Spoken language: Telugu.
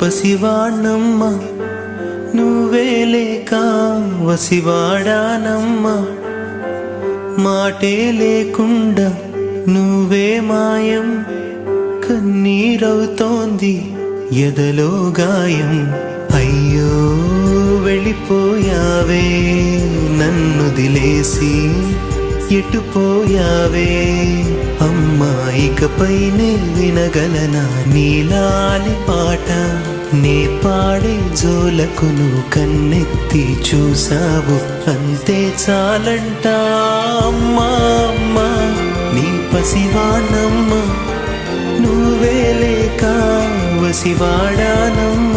పసివాణ్ణమ్మ నువ్వే లేక వసివాడానమ్మ మాటే లేకుండా నువ్వే మాయం కన్నీరవుతోంది ఎదలో గాయం అయ్యో వెళ్ళిపోయావే నన్ను దిలేసి ఎటుపోయావే అమ్మా ఇకపైనే వినగలనా నీలాలి పాట నే పాడే జోలకు నువ్వు కన్నెత్తి చూసావు అంతే చాలంట అమ్మా అమ్మా నీ పసివాణమ్మ నువ్వే లేక వసివాడానమ్మ